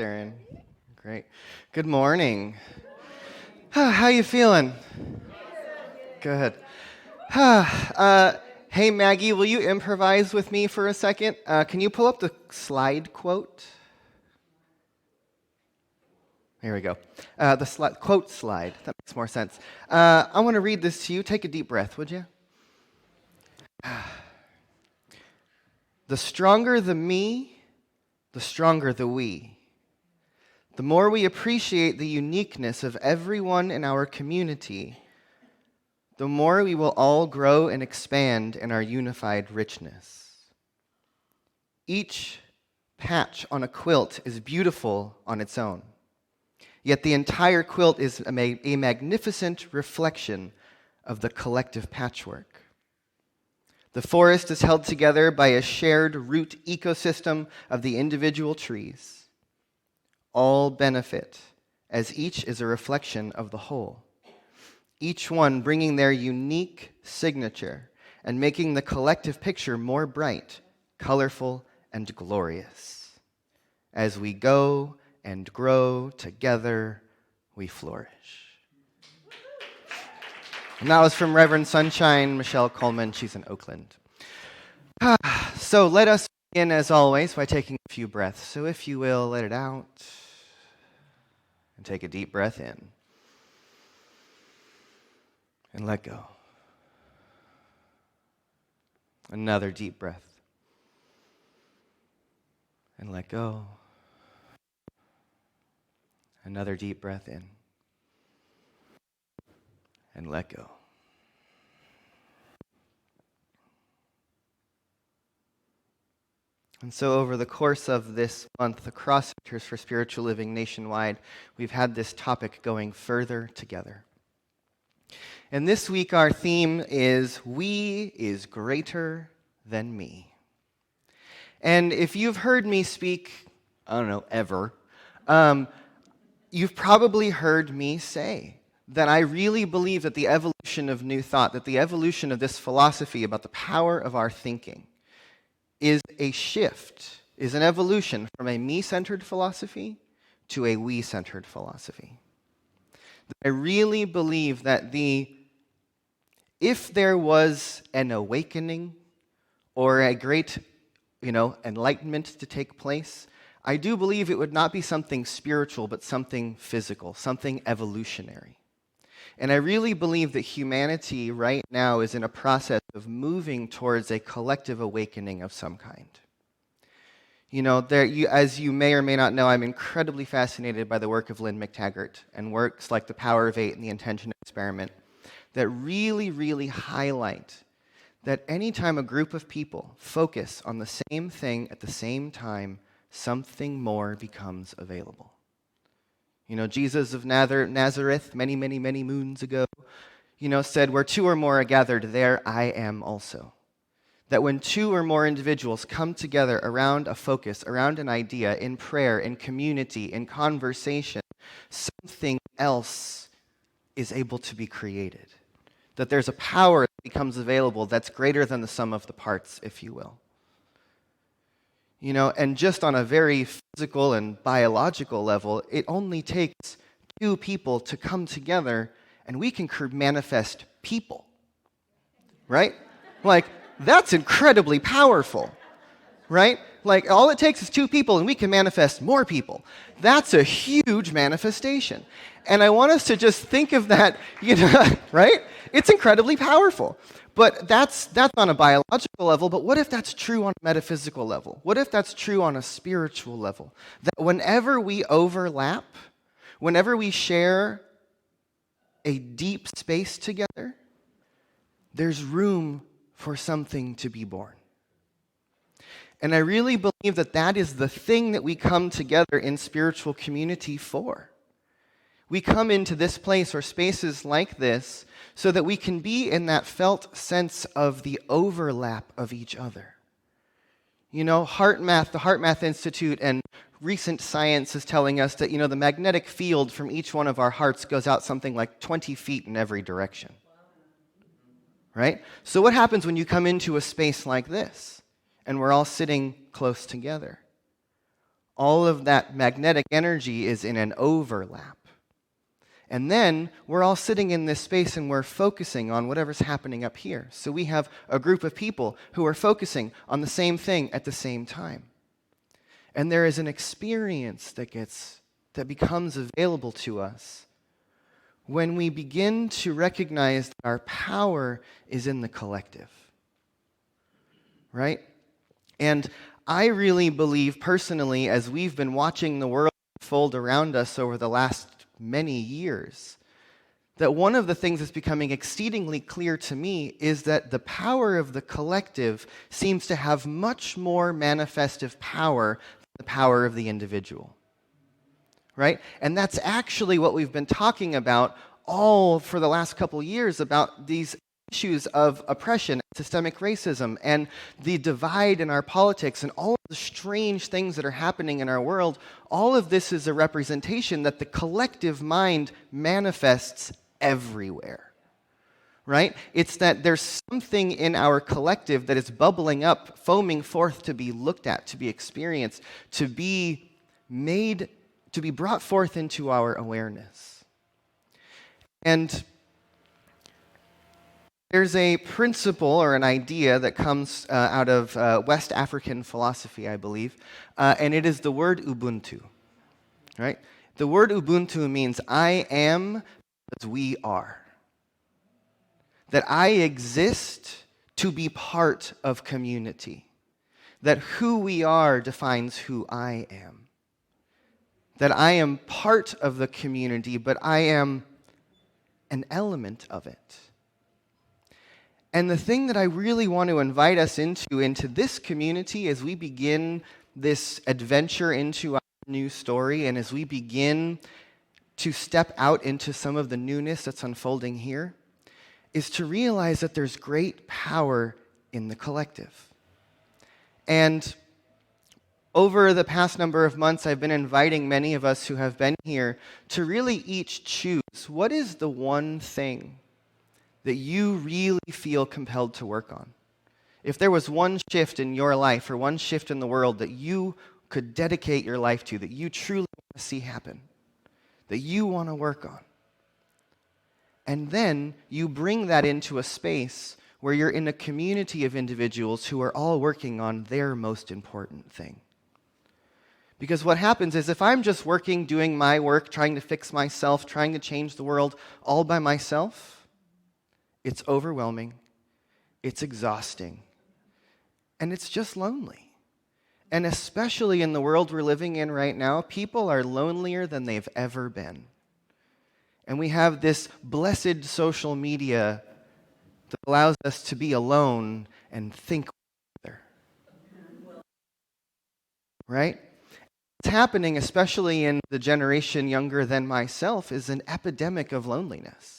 Darren. Great. Good morning. How you feeling? Good. Hey, Maggie, will you improvise with me for a second? Can you pull up the slide quote? Here we go. The quote slide. That makes more sense. I want to read this to you. Take a deep breath, would you? The stronger the me, the stronger the we. The more we appreciate the uniqueness of everyone in our community, the more we will all grow and expand in our unified richness. Each patch on a quilt is beautiful on its own, yet the entire quilt is a magnificent reflection of the collective patchwork. The forest is held together by a shared root ecosystem of the individual trees. All benefit, as each is a reflection of the whole, each one bringing their unique signature and making the collective picture more bright, colorful, and glorious. As we go and grow together, we flourish. And that was from Reverend Sunshine Michelle Coleman. She's in Oakland. So let us begin, as always, by taking a few breaths. So if you will, let it out. And take a deep breath in. And let go. Another deep breath. And let go. Another deep breath in. And let go. And so over the course of this month, across Centers for Spiritual Living nationwide, we've had this topic going further together. And this week our theme is We is Greater Than Me. And if you've heard me speak, I don't know, ever, you've probably heard me say that I really believe that the evolution of New Thought, that the evolution of this philosophy about the power of our thinking is a shift, is an evolution from a me-centered philosophy to a we-centered philosophy. I really believe that if there was an awakening or a great, enlightenment to take place, I do believe it would not be something spiritual, but something physical, something evolutionary. And I really believe that humanity right now is in a process of moving towards a collective awakening of some kind. As you may or may not know, I'm incredibly fascinated by the work of Lynn McTaggart and works like The Power of Eight and The Intention Experiment that really, really highlight that anytime a group of people focus on the same thing at the same time, something more becomes available. Jesus of Nazareth, many, many, many moons ago, said, where two or more are gathered, there I am also. That when two or more individuals come together around a focus, around an idea, in prayer, in community, in conversation, something else is able to be created. That there's a power that becomes available that's greater than the sum of the parts, if you will. And just on a very physical and biological level, it only takes two people to come together and we can manifest people, right? That's incredibly powerful, right? All it takes is two people and we can manifest more people. That's a huge manifestation. And I want us to just think of that, right? It's incredibly powerful. But that's on a biological level, but what if that's true on a metaphysical level? What if that's true on a spiritual level? That whenever we overlap, whenever we share a deep space together, there's room for something to be born. And I really believe that that is the thing that we come together in spiritual community for. We come into this place or spaces like this so that we can be in that felt sense of the overlap of each other. The HeartMath Institute and recent science is telling us that, the magnetic field from each one of our hearts goes out something like 20 feet in every direction. Right? So what happens when you come into a space like this and we're all sitting close together? all of that magnetic energy is in an overlap. And then we're all sitting in this space and we're focusing on whatever's happening up here. So we have a group of people who are focusing on the same thing at the same time. And there is an experience that becomes available to us when we begin to recognize that our power is in the collective. Right? And I really believe personally, as we've been watching the world unfold around us over the last many years, that one of the things that's becoming exceedingly clear to me is that the power of the collective seems to have much more manifestive power than the power of the individual. Right? And that's actually what we've been talking about all for the last couple years, about these issues of oppression, systemic racism, and the divide in our politics, and all of the strange things that are happening in our world. All of this is a representation that the collective mind manifests everywhere. Right? It's that there's something in our collective that is bubbling up, foaming forth to be looked at, to be experienced, to be brought forth into our awareness. And there's a principle or an idea that comes out of West African philosophy, I believe, and it is the word Ubuntu. Right? The word Ubuntu means I am as we are. That I exist to be part of community. That who we are defines who I am. That I am part of the community, but I am an element of it. And the thing that I really want to invite us into this community as we begin this adventure into our new story, and as we begin to step out into some of the newness that's unfolding here, is to realize that there's great power in the collective. And over the past number of months, I've been inviting many of us who have been here to really each choose what is the one thing that you really feel compelled to work on. If there was one shift in your life or one shift in the world that you could dedicate your life to, that you truly want to see happen, that you want to work on. And then you bring that into a space where you're in a community of individuals who are all working on their most important thing. Because what happens is if I'm just working, doing my work, trying to fix myself, trying to change the world all by myself, it's overwhelming, it's exhausting, and it's just lonely. And especially in the world we're living in right now, people are lonelier than they've ever been. And we have this blessed social media that allows us to be alone and think together. Right? What's happening, especially in the generation younger than myself, is an epidemic of loneliness.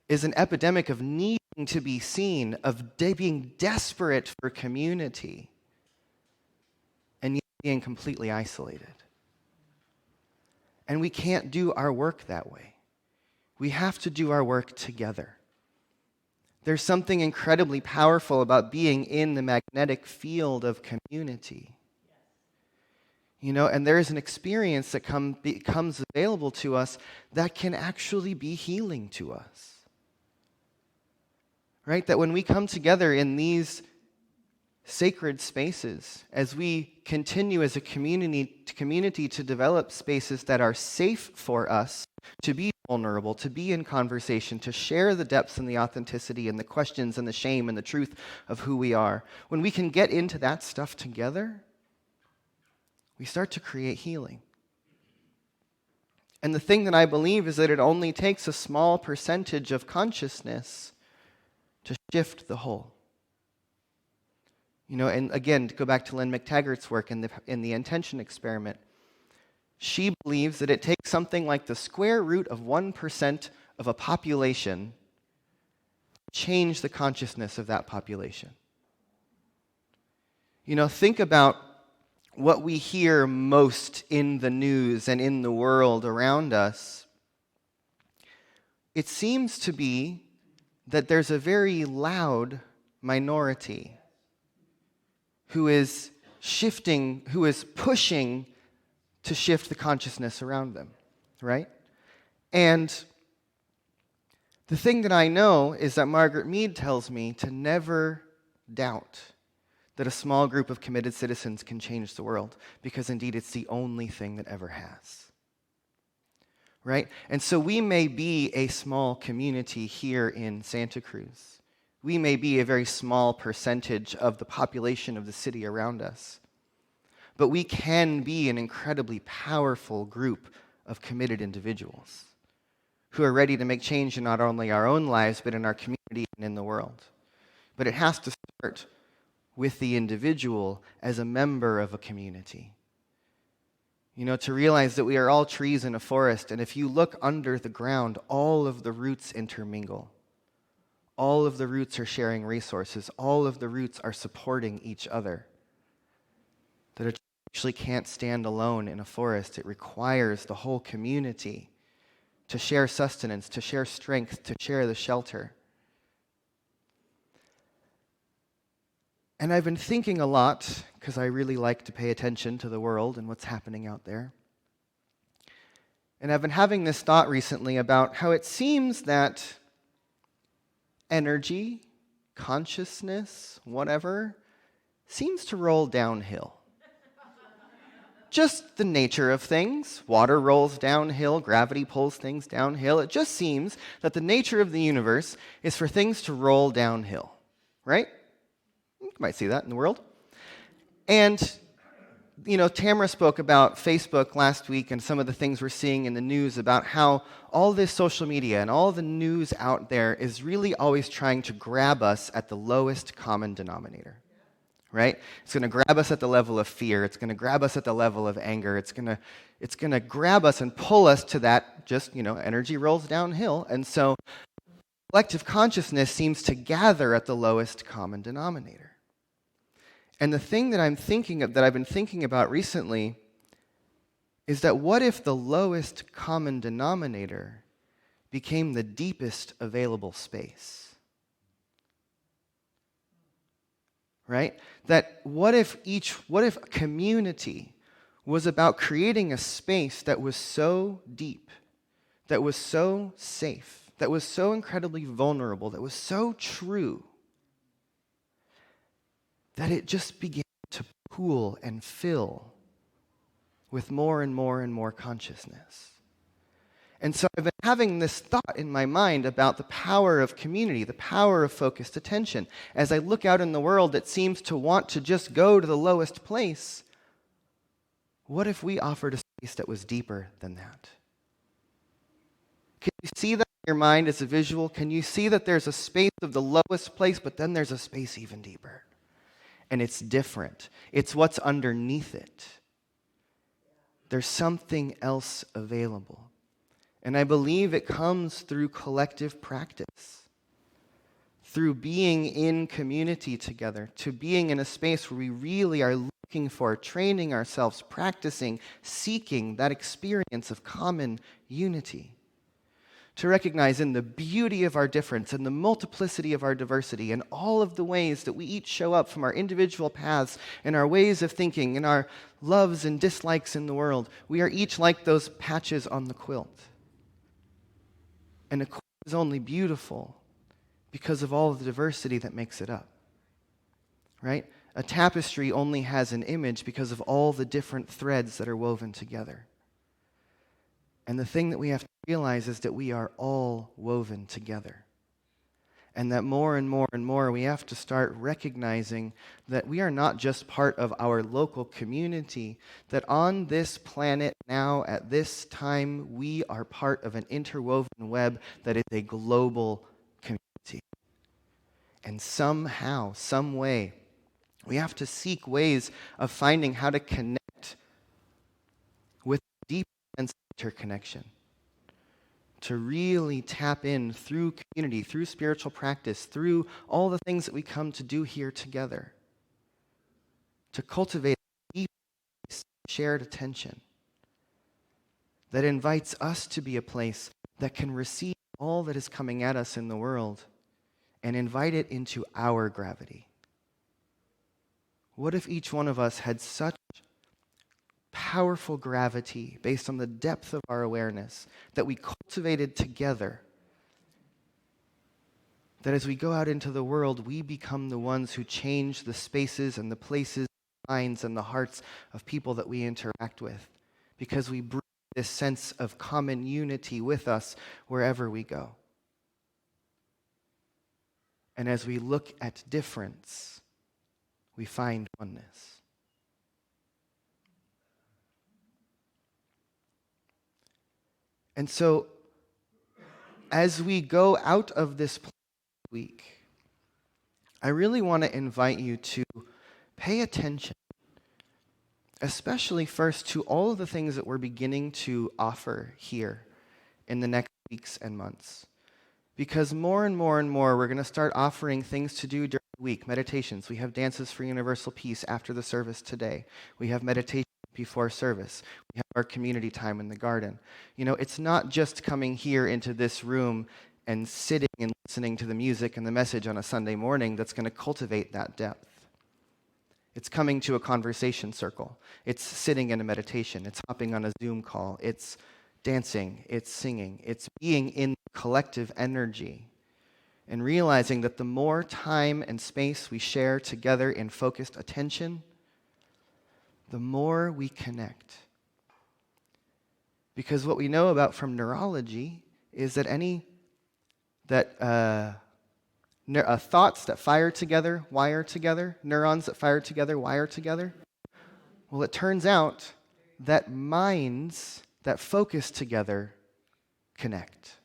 Is an epidemic of needing to be seen, of being desperate for community, and yet being completely isolated. And we can't do our work that way. We have to do our work together. There's something incredibly powerful about being in the magnetic field of community. And there is an experience that becomes available to us that can actually be healing to us. Right? That when we come together in these sacred spaces, as we continue as a community to develop spaces that are safe for us to be vulnerable, to be in conversation, to share the depths and the authenticity and the questions and the shame and the truth of who we are, when we can get into that stuff together, we start to create healing. And the thing that I believe is that it only takes a small percentage of consciousness to shift the whole. And again, to go back to Lynn McTaggart's work in the intention experiment, she believes that it takes something like the square root of 1% of a population to change the consciousness of that population. Think about what we hear most in the news and in the world around us. It seems to be that there's a very loud minority who is pushing to shift the consciousness around them, right? And the thing that I know is that Margaret Mead tells me to never doubt that a small group of committed citizens can change the world, because indeed it's the only thing that ever has. Right? And so we may be a small community here in Santa Cruz. We may be a very small percentage of the population of the city around us. But we can be an incredibly powerful group of committed individuals who are ready to make change in not only our own lives, but in our community and in the world. But it has to start with the individual as a member of a community. You know, to realize that we are all trees in a forest, and if you look under the ground, all of the roots intermingle. All of the roots are sharing resources. All of the roots are supporting each other. That a tree actually can't stand alone in a forest. It requires the whole community to share sustenance, to share strength, to share the shelter. And I've been thinking a lot, because I really like to pay attention to the world and what's happening out there. And I've been having this thought recently about how it seems that energy, consciousness, whatever, seems to roll downhill. Just the nature of things. Water rolls downhill, gravity pulls things downhill. It just seems that the nature of the universe is for things to roll downhill, right? You might see that in the world. And, you know, Tamara spoke about Facebook last week and some of the things we're seeing in the news about how all this social media and all the news out there is really always trying to grab us at the lowest common denominator, right? It's going to grab us at the level of fear. It's going to grab us at the level of anger. It's going to grab us and pull us to that just, you know, energy rolls downhill. And so collective consciousness seems to gather at the lowest common denominator. And the thing that I've been thinking about recently is that what if the lowest common denominator became the deepest available space? Right? That what if community was about creating a space that was so deep, that was so safe, that was so incredibly vulnerable, that was so true, that it just began to pool and fill with more and more and more consciousness. And so I've been having this thought in my mind about the power of community, the power of focused attention. As I look out in the world that seems to want to just go to the lowest place, what if we offered a space that was deeper than that? Can you see that in your mind as a visual? Can you see that there's a space of the lowest place, but then there's a space even deeper? And it's different. It's what's underneath it. There's something else available. And I believe it comes through collective practice, through being in community together, to being in a space where we really are looking for, training ourselves, practicing, seeking that experience of common unity. To recognize in the beauty of our difference and the multiplicity of our diversity and all of the ways that we each show up from our individual paths and our ways of thinking and our loves and dislikes in the world. We are each like those patches on the quilt. And the quilt is only beautiful because of all of the diversity that makes it up. Right? A tapestry only has an image because of all the different threads that are woven together. And the thing that we have to realize is that we are all woven together. And that more and more and more we have to start recognizing that we are not just part of our local community, that on this planet now, at this time, we are part of an interwoven web that is a global community. And somehow, some way, we have to seek ways of finding how to connect with deep sense of interconnection. To really tap in through community, through spiritual practice, through all the things that we come to do here together. To cultivate a deep, shared attention that invites us to be a place that can receive all that is coming at us in the world and invite it into our gravity. What if each one of us had such powerful gravity based on the depth of our awareness that we cultivated together, that as we go out into the world, we become the ones who change the spaces and the places, minds, and the hearts of people that we interact with, because we bring this sense of common unity with us wherever we go. And as we look at difference, we find oneness. And so, as we go out of this week, I really want to invite you to pay attention, especially first to all of the things that we're beginning to offer here in the next weeks and months. Because more and more and more, we're going to start offering things to do during the week, meditations. We have dances for universal peace after the service today. We have meditation before service. We have our community time in the garden. You know, it's not just coming here into this room and sitting and listening to the music and the message on a Sunday morning that's going to cultivate that depth. It's coming to a conversation circle. It's sitting in a meditation. It's hopping on a Zoom call. It's dancing. It's singing. It's being in collective energy and realizing that the more time and space we share together in focused attention, the more we connect. Because what we know about from neurology is that thoughts that fire together, wire together, neurons that fire together, wire together. Well, it turns out that minds that focus together connect.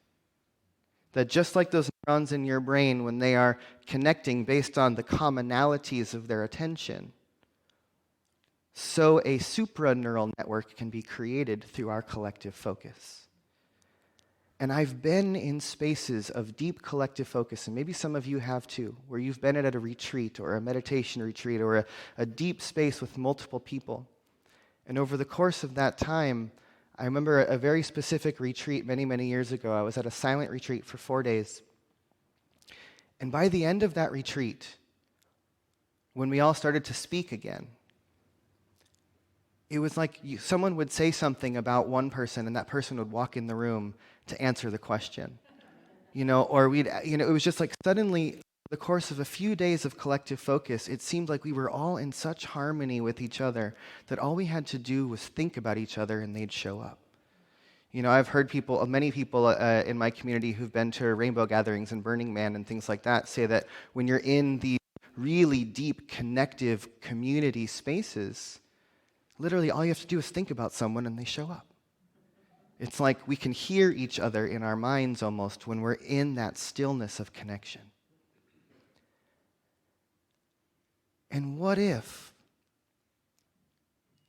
That just like those neurons in your brain, when they are connecting based on the commonalities of their attention, so a supraneural network can be created through our collective focus. And I've been in spaces of deep collective focus, and maybe some of you have too, where you've been at a retreat or a meditation retreat or a deep space with multiple people. And over the course of that time, I remember a very specific retreat many, many years ago. I was at a silent retreat for 4 days. And by the end of that retreat, when we all started to speak again, it was like someone would say something about one person, and that person would walk in the room to answer the question. Or it was just like suddenly, the course of a few days of collective focus, it seemed like we were all in such harmony with each other that all we had to do was think about each other and they'd show up. I've heard many people in my community who've been to rainbow gatherings and Burning Man and things like that say that when you're in these really deep, connective community spaces, literally all you have to do is think about someone and they show up. It's like we can hear each other in our minds almost when we're in that stillness of connection. And what if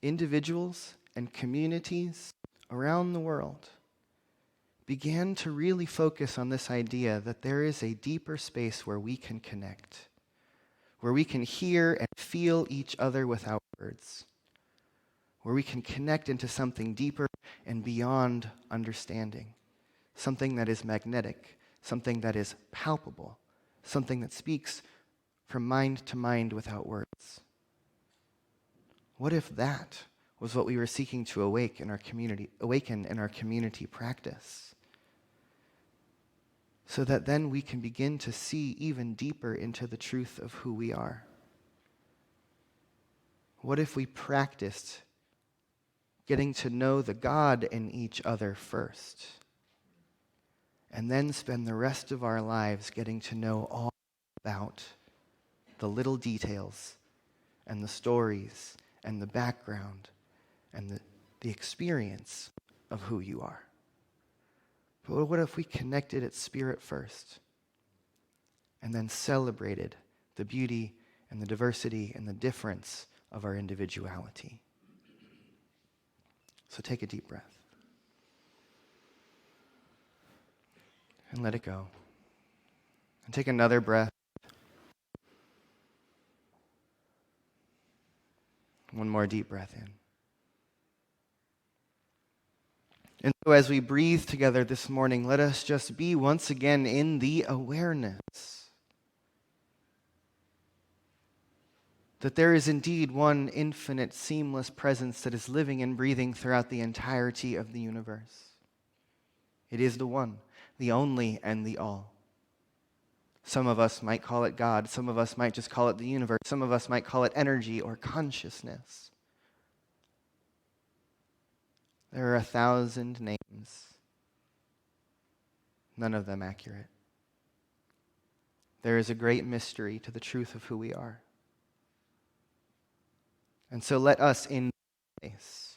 individuals and communities around the world began to really focus on this idea that there is a deeper space where we can connect, where we can hear and feel each other without words, where we can connect into something deeper and beyond understanding, something that is magnetic, something that is palpable, something that speaks from mind to mind without words. What if that was what we were seeking to awaken in our community practice? So that then we can begin to see even deeper into the truth of who we are. What if we practiced getting to know the God in each other first, and then spend the rest of our lives getting to know all about the little details and the stories and the background and the experience of who you are? But what if we connected at spirit first and then celebrated the beauty and the diversity and the difference of our individuality? So take a deep breath and let it go. And take another breath. One more deep breath in. And so as we breathe together this morning, let us just be once again in the awareness that there is indeed one infinite, seamless presence that is living and breathing throughout the entirety of the universe. It is the one, the only, and the all. Some of us might call it God. Some of us might just call it the universe. Some of us might call it energy or consciousness. There are 1,000 names, none of them accurate. There is a great mystery to the truth of who we are. And so let us in this place